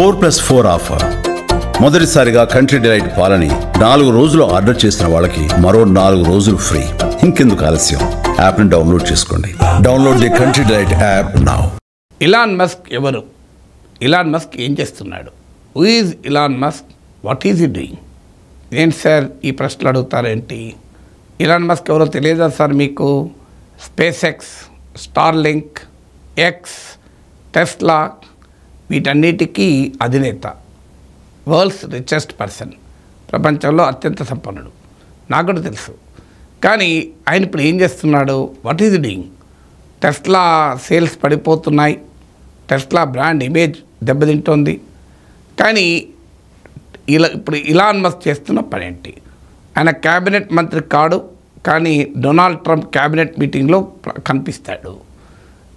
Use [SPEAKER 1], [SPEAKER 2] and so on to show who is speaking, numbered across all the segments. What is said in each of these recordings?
[SPEAKER 1] 4+4 offer. మొదటిసారిగా country delight పాలని 4 రోజులు ఆర్డర్ చేసిన వాళ్ళకి మరో 4 రోజులు ఫ్రీ. ఇంకెందుకు ఆలస్యం, యాప్ని డౌన్లోడ్ చేసుకోండి. Download the country delight app now.
[SPEAKER 2] Ilan Musk ఎవరు? ఇలాన్ మస్క్ ఏం చేస్తున్నాడు? Who is Elon Musk? What is ఈ డూయింగ్? ఏంటి సార్ ఈ ప్రశ్నలు అడుగుతారేంటి? ఇలాన్ మస్క్ ఎవరో తెలియదా సార్ మీకు? Space X, Starlink, X, Tesla వీటన్నిటికీ అధినేత, వరల్డ్స్ రిచెస్ట్ పర్సన్, ప్రపంచంలో అత్యంత సంపన్నుడు. నాకు కూడా తెలుసు. కానీ ఆయన ఇప్పుడు ఏం చేస్తున్నాడు? What is doing? Tesla sales పడిపోతున్నాయి, టెస్లా బ్రాండ్ ఇమేజ్ దెబ్బతింటోంది. కానీ ఇప్పుడు ఇలాన్ మస్క్ చేస్తున్న పని ఏంటి? ఆయన క్యాబినెట్ మంత్రి కాడు, కానీ డొనాల్డ్ ట్రంప్ క్యాబినెట్ మీటింగ్లో కనిపిస్తాడు.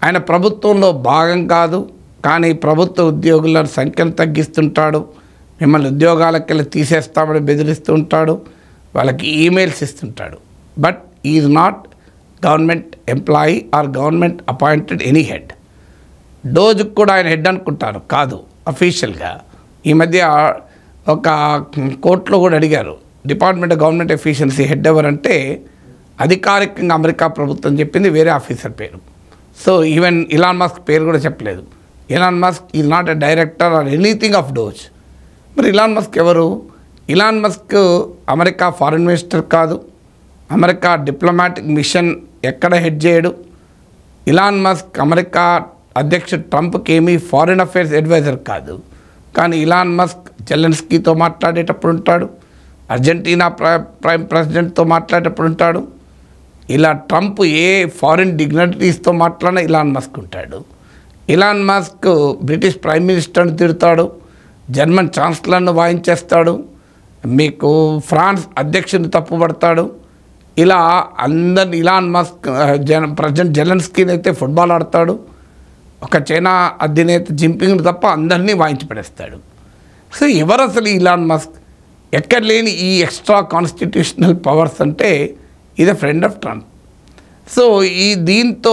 [SPEAKER 2] ఆయన ప్రభుత్వంలో భాగం కాదు, కానీ ప్రభుత్వ ఉద్యోగుల సంఖ్యను తగ్గిస్తుంటాడు. మిమ్మల్ని ఉద్యోగాలకు వెళ్ళి తీసేస్తామని బెదిరిస్తూ ఉంటాడు. వాళ్ళకి ఈమెయిల్స్ ఇస్తుంటాడు. But is not government employee or government appointed any head. డోజ్కి కూడా ఆయన హెడ్ అనుకుంటారు, కాదు అఫీషియల్గా. ఈ మధ్య ఒక కోర్టులో కూడా అడిగారు, department of government efficiency head ఎవరంటే అధికారికంగా అమెరికా ప్రభుత్వం చెప్పింది వేరే ఆఫీసర్ పేరు. సో ఈవెన్ ఇలాన్ మస్క్ పేరు కూడా చెప్పలేదు. Elon Musk is not a director or anything of DOGE. మరి ఇలాన్ మస్క్ ఎవరు? Elon Musk America foreign minister కాదు, అమెరికా డిప్లొమాటిక్ మిషన్ ఎక్కడ హెడ్ చేయడు. ఇలాన్ మస్క్ అమెరికా అధ్యక్షుడు ట్రంప్కి ఏమీ ఫారిన్ అఫైర్స్ అడ్వైజర్ కాదు. కానీ ఇలాన్ మస్క్ జెలెన్స్కీతో మాట్లాడేటప్పుడు ఉంటాడు, అర్జెంటీనా ప్రైమ్ ప్రెసిడెంట్తో మాట్లాడేటప్పుడు ఉంటాడు. ఇలా ట్రంప్ ఏ ఫారిన్ డిగ్నిటరీస్తో మాట్లాడినా ఇలాన్ మస్క్ ఉంటాడు. ఇలాన్ మస్క్ బ్రిటిష్ ప్రైమ్ మినిస్టర్ని తిడతాడు, జర్మన్ ఛాన్సలర్ను వాయించేస్తాడు, మీకు ఫ్రాన్స్ అధ్యక్షుడిని తప్పుపడతాడు. ఇలా అందరిని ఇలాన్ మస్క్ ప్రెసిడెంట్ జెలెన్స్కీని అయితే ఫుట్బాల్ ఆడతాడు. ఒక చైనా అధినేత జింపింగ్ని తప్ప అందరినీ వాయించి పడేస్తాడు. సో ఎవరు అసలు ఇలాన్ మస్క్? ఎక్కడ లేని ఈ ఎక్స్ట్రా కాన్స్టిట్యూషనల్ పవర్స్ అంటే ఇది ఫ్రెండ్ ఆఫ్ ట్రంప్. సో దీంతో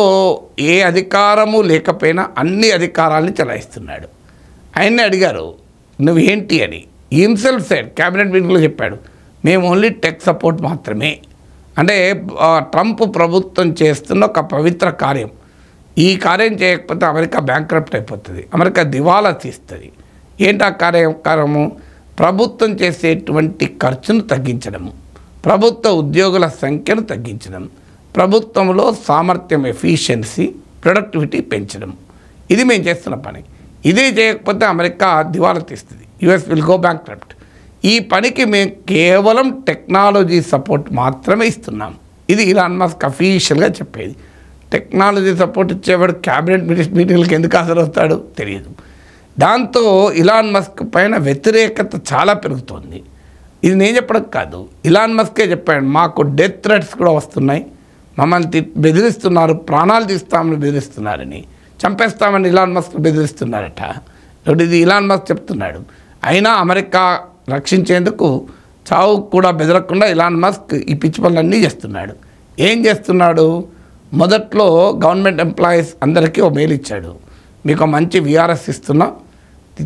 [SPEAKER 2] ఏ అధికారము లేకపోయినా అన్ని అధికారాలని చలాయిస్తున్నాడు. ఆయన్ని అడిగారు నువ్వు ఏంటి అని. హిమ్సెల్ఫ్ సైడ్ క్యాబినెట్ మీటింగ్లో చెప్పాడు, మేము ఓన్లీ టెక్ సపోర్ట్ మాత్రమే. అంటే ట్రంప్ ప్రభుత్వం చేస్తున్న ఒక పవిత్ర కార్యం. ఈ కార్యం చేయకపోతే అమెరికా బ్యాంక్రప్ట్ అయిపోతుంది, అమెరికా దివాలా తీస్తుంది. ఏంటి ఆ కార్యము? ప్రభుత్వం చేసేటువంటి ఖర్చును తగ్గించడము, ప్రభుత్వ ఉద్యోగుల సంఖ్యను తగ్గించడం, ప్రభుత్వంలో సామర్థ్యం, ఎఫిషియన్సీ, ప్రొడక్టివిటీ పెంచడం. ఇది మేము చేస్తున్న పని. ఇదే చేయకపోతే అమెరికా దివాలా తీస్తుంది, యుఎస్ విల్ గో బ్యాంక్రప్ట్. ఈ పనికి మేము కేవలం టెక్నాలజీ సపోర్ట్ మాత్రమే ఇస్తున్నాం. ఇది ఇలాన్ మస్క్ అఫీషియల్గా చెప్పేది. టెక్నాలజీ సపోర్ట్ ఇచ్చేవాడు క్యాబినెట్ మీటింగ్లకు ఎందుకు హాజరవుతాడు తెలియదు. దాంతో ఇలాన్ మస్క్ పైన వ్యతిరేకత చాలా పెరుగుతోంది. ఇది నేను చెప్పడం కాదు, ఇలాన్ మస్కే చెప్పాడు. మాకు డెత్ థ్రెట్స్ కూడా వస్తున్నాయి, మమ్మల్ని బెదిరిస్తున్నారు, ప్రాణాలు తీస్తామని బెదిరిస్తున్నారని, చంపేస్తామని ఇలాన్ మస్క్ బెదిరిస్తున్నారట. ఇది ఇలాన్ మస్క్ చెప్తున్నాడు. అయినా అమెరికా రక్షించేందుకు చావు కూడా బెదరకుండా ఇలాన్ మస్క్ ఈ పిచ్చి పనులన్నీ చేస్తున్నాడు. ఏం చేస్తున్నాడు? మొదట్లో గవర్నమెంట్ ఎంప్లాయీస్ అందరికీ ఓ మెయిల్ ఇచ్చాడు, మీకు మంచి విఆర్ఎస్ ఇస్తున్నా,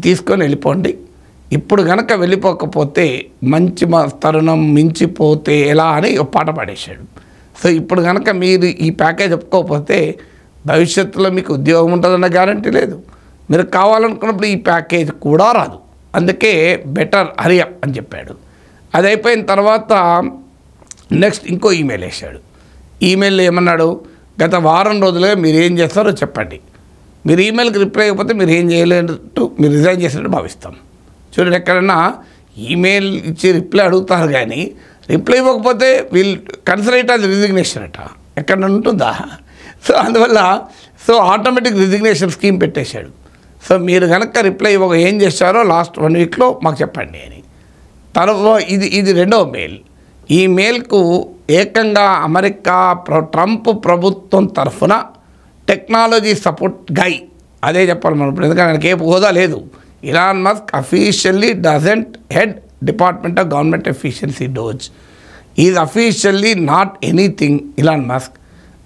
[SPEAKER 2] తీసుకొని వెళ్ళిపోండి. ఇప్పుడు కనుక వెళ్ళిపోకపోతే మంచి తరుణం మించిపోతే ఎలా అని ఒక పాట పాడేశాడు. సో ఇప్పుడు కనుక మీరు ఈ ప్యాకేజ్ ఒప్పుకోకపోతే భవిష్యత్తులో మీకు ఉద్యోగం ఉంటుందన్న గ్యారంటీ లేదు, మీరు కావాలనుకున్నప్పుడు ఈ ప్యాకేజ్ కూడా రాదు. అందుకే బెటర్ హరీ అప్ అని చెప్పాడు. అది అయిపోయిన తర్వాత నెక్స్ట్ ఇంకో ఈమెయిల్ వేశాడు. ఈమెయిల్ ఏమన్నాడు? గత వారం రోజులుగా మీరు ఏం చేస్తారో చెప్పండి, మీరు ఈమెయిల్కి రిప్లై అయిపోతే మీరు ఏం చేయలేనట్టు, మీరు రిజైన్ చేసినట్టు భావిస్తాం. చూడండి, ఎక్కడన్నా ఈమెయిల్ ఇచ్చి రిప్లై అడుగుతారు కానీ రిప్లై ఇవ్వకపోతే వీళ్ళు కన్సిడర్ ఇట్ యాజ్ రిజిగ్నేషన్ అట. ఎక్కడన్నా ఉంటుందా? సో అందువల్ల ఆటోమేటిక్ రిజిగ్నేషన్ స్కీమ్ పెట్టేశాడు. సో మీరు కనుక రిప్లై ఇవ్వక ఏం చేశారో లాస్ట్ 1 వీక్లో మాకు చెప్పండి అని. తర్వాత ఇది రెండవ మెయిల్. ఈ మెయిల్కు ఏకంగా అమెరికా ట్రంప్ ప్రభుత్వం తరఫున టెక్నాలజీ సపోర్ట్ గై అదే చెప్పాలి మనం ఇప్పుడు, ఎందుకంటే ఆయనకి ఏ హోదా లేదు. Elon Musk officially doesn't head department of government efficiency DOGE. Is officially not anything Elon Musk,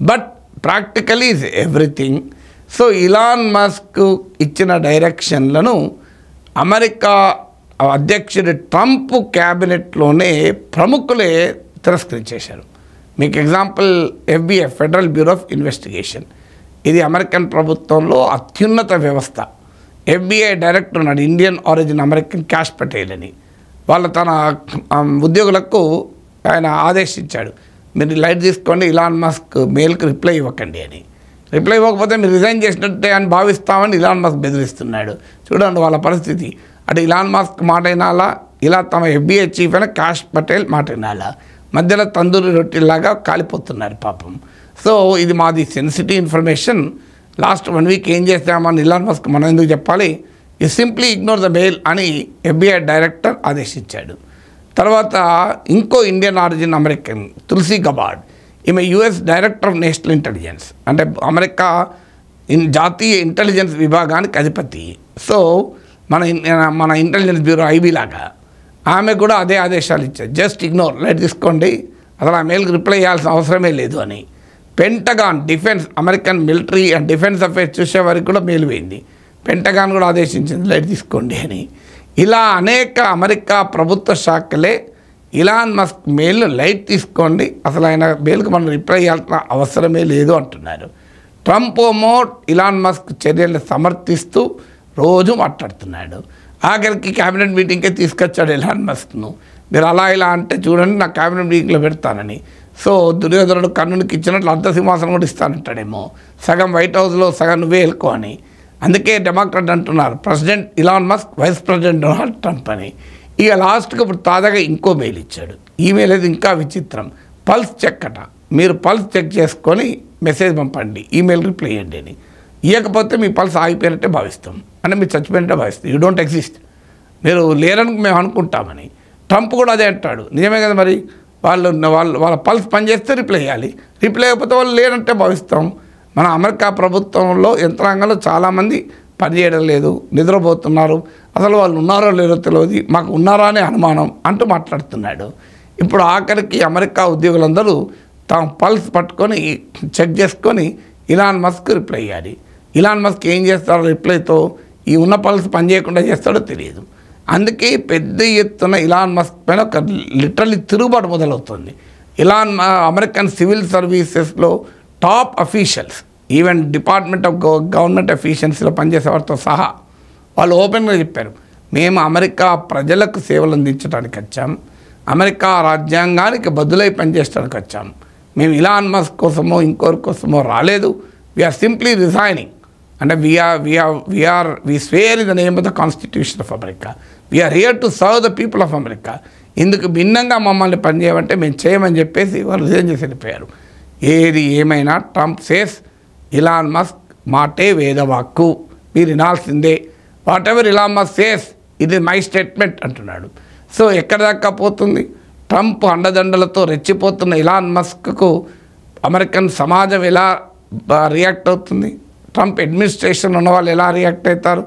[SPEAKER 2] but practically is everything. So Elon Musk ఇచ్చిన డైరెక్షన్లను అమెరికా అధ్యక్షుడి ట్రంప్ క్యాబినెట్లోనే ప్రముఖులే తిరస్కరించేశారు. మీకు example FBI, federal bureau of investigation. ఇది American ప్రభుత్వంలో అత్యున్నత వ్యవస్థ. FBI డైరెక్టర్ ఉన్నాడు, Indian origin American Kash Patel అని. తన ఉద్యోగులకు ఆయన ఆదేశించాడు, మీరు లైట్ తీసుకోండి, ఇలాన్ మస్క్ మెయిల్కి రిప్లై ఇవ్వకండి అని. రిప్లై ఇవ్వకపోతే మీరు రిజైన్ చేసినట్టే అని భావిస్తామని ఇలాన్ మస్క్ బెదిరిస్తున్నాడు. చూడండి వాళ్ళ పరిస్థితి. అటు ఇలాన్ మస్క్ మాట వినాలా, ఇలా తమ FBI చీఫ్ అయిన క్యాష్ పటేల్ మాట వినాలా, మధ్యలో తందూరి రొట్టెలాగా కాలిపోతున్నారు పాపం. సో ఇది మాది సెన్సిటివ్ ఇన్ఫర్మేషన్. లాస్ట్ 1 వీక్ ఏం చేస్తామని ఇలాన్ మస్క్ మనం ఎందుకు చెప్పాలి, you simply ignore the mail అని FBI డైరెక్టర్ ఆదేశించాడు. తర్వాత ఇంకో Indian origin American Tulsi Gabbard, ఈమె US director of national intelligence, అంటే అమెరికా జాతీయ ఇంటెలిజెన్స్ విభాగానికి అధిపతి. సో మన ఇంటెలిజెన్స్ బ్యూరో IB లాగా ఆమె కూడా అదే ఆదేశాలు ఇచ్చారు, జస్ట్ ఇగ్నోర్, లైట్ తీసుకోండి, అసలు ఆ మెయిల్కి రిప్లై చేయాల్సిన అవసరమే లేదు అని. Pentagon, defence, American military and defence affairs చూసే వారికి కూడా మెయిల్ పోయింది, పెంటగాన్ కూడా ఆదేశించింది లైట్ తీసుకోండి అని. ఇలా అనేక అమెరికా ప్రభుత్వ శాఖలే ఇలాన్ మస్క్ మెయిల్ లైట్ తీసుకోండి, అసలు ఆయన మెయిల్కి మనం రిప్లై చేయాల్సిన అవసరమే లేదు అంటున్నారు. ట్రంప్ ఏమో ఇలాన్ మస్క్ చర్యలు సమర్థిస్తూ రోజు మాట్లాడుతున్నాడు. ఆఖరికి క్యాబినెట్ మీటింగ్కే తీసుకొచ్చాడు ఇలాన్ మస్క్ను. మీరు అలా ఇలా అంటే చూడండి నా క్యాబినెట్ మీటింగ్లో పెడతానని. సో దుర్యోధనుడు కర్ణునికి ఇచ్చినట్లు అర్ధ సింహాసనం కూడా ఇస్తానంటాడేమో, సగం వైట్ హౌస్లో సగం నువ్వే వెళ్ళుకో అని. అందుకే డెమోక్రాట్ అంటున్నారు president Elon Musk, vice president Donald Trump అని. ఇక లాస్ట్కి ఇప్పుడు తాజాగా ఇంకో మెయిల్ ఇచ్చాడు. ఈమెయిల్ అయితే ఇంకా విచిత్రం, పల్స్ చెక్ అట, మీరు పల్స్ చెక్ చేసుకొని మెసేజ్ పంపండి, ఈమెయిల్ రిప్లై చేయండి అని. ఇవ్వకపోతే మీ పల్స్ ఆగిపోయినట్టే భావిస్తాం, అంటే మీరు చచ్చిపోయినట్టే భావిస్తాం, యూ డోంట్ ఎగ్జిస్ట్, మీరు లేరని మేము అనుకుంటామని. ట్రంప్ కూడా అదే అంటాడు, నిజమే కదా మరి, వాళ్ళ పల్స్ పనిచేస్తే రిప్లై చేయాలి, రిప్లై అయిపోతే వాళ్ళు లేనంటే భావిస్తాం. మన అమెరికా ప్రభుత్వంలో యంత్రాంగంలో చాలామంది పనిచేయడం లేదు, నిద్రపోతున్నారు, అసలు వాళ్ళు ఉన్నారో లేదో తెలియదు, మాకు ఉన్నారా అనే అనుమానం అంటూ మాట్లాడుతున్నాడు. ఇప్పుడు ఆఖరికి అమెరికా ఉద్యోగులందరూ తమ పల్స్ పట్టుకొని చెక్ చేసుకొని ఇలాన్ మస్క్ రిప్లై ఇవ్వాలి. ఇలాన్ మస్క్ ఏం చేస్తాడో రిప్లైతో, ఈ ఉన్న పల్స్ పనిచేయకుండా చేస్తాడో తెలియదు. అందుకే పెద్ద ఎత్తున ఇలాన్ మస్క్ పైన ఒక లిటరల్లీ తిరుగుబాటు మొదలవుతుంది. అమెరికన్ సివిల్ సర్వీసెస్లో top officials, even department of government అఫీషియల్స్లో పనిచేసేవారితో సహా వాళ్ళు ఓపెన్గా చెప్పారు, మేము అమెరికా ప్రజలకు సేవలు అందించడానికి వచ్చాం, అమెరికా రాజ్యాంగానికి బదులై పనిచేయడానికి వచ్చాం, మేము ఇలాన్ మస్క్ కోసమో ఇంకోరి కోసమో రాలేదు, వీఆర్ సింప్లీ రిజైనింగ్, అంటే we swear in the name of the Constitution of America, we are here to serve the people of America, ఇందుకు భిన్నంగా మమ్మల్ని పనిచేయమంటే మేము చేయమని చెప్పేసి వాళ్ళు రిజైన్ చేసి వెళ్ళిపోయారు. ఏది ఏమైనా ట్రంప్ సేస్ ఇలాన్ మస్క్ మాటే వేదవాక్కు, మీరు వినాల్సిందే, whatever Elon Musk says ఇది మై స్టేట్మెంట్ అంటున్నాడు. సో ఎక్కడ దాకా పోతుంది, ట్రంప్ అండదండలతో రెచ్చిపోతున్న ఇలాన్ మస్క్కు అమెరికన్ సమాజం ఎలా రియాక్ట్ అవుతుంది, ట్రంప్ అడ్మినిస్ట్రేషన్ ఉన్న వాళ్ళు ఎలా రియాక్ట్ అవుతారు,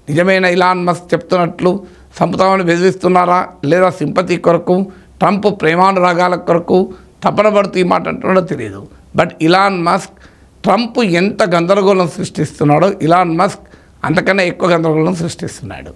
[SPEAKER 2] నిజమైన ఇలాన్ మస్క్ చెప్తున్నట్లు సంపుతామని బెదిరిస్తున్నారా, లేదా సింపతి కొరకు ట్రంప్ ప్రేమానురాగాల కొరకు తపన పడుతూ ఈ మాట అంటున్నాడో తెలియదు. బట్ ఇలాన్ మస్క్ ట్రంప్ ఎంత గందరగోళం సృష్టిస్తున్నాడో ఇలాన్ మస్క్ అంతకన్నా ఎక్కువ గందరగోళం సృష్టిస్తున్నాడు.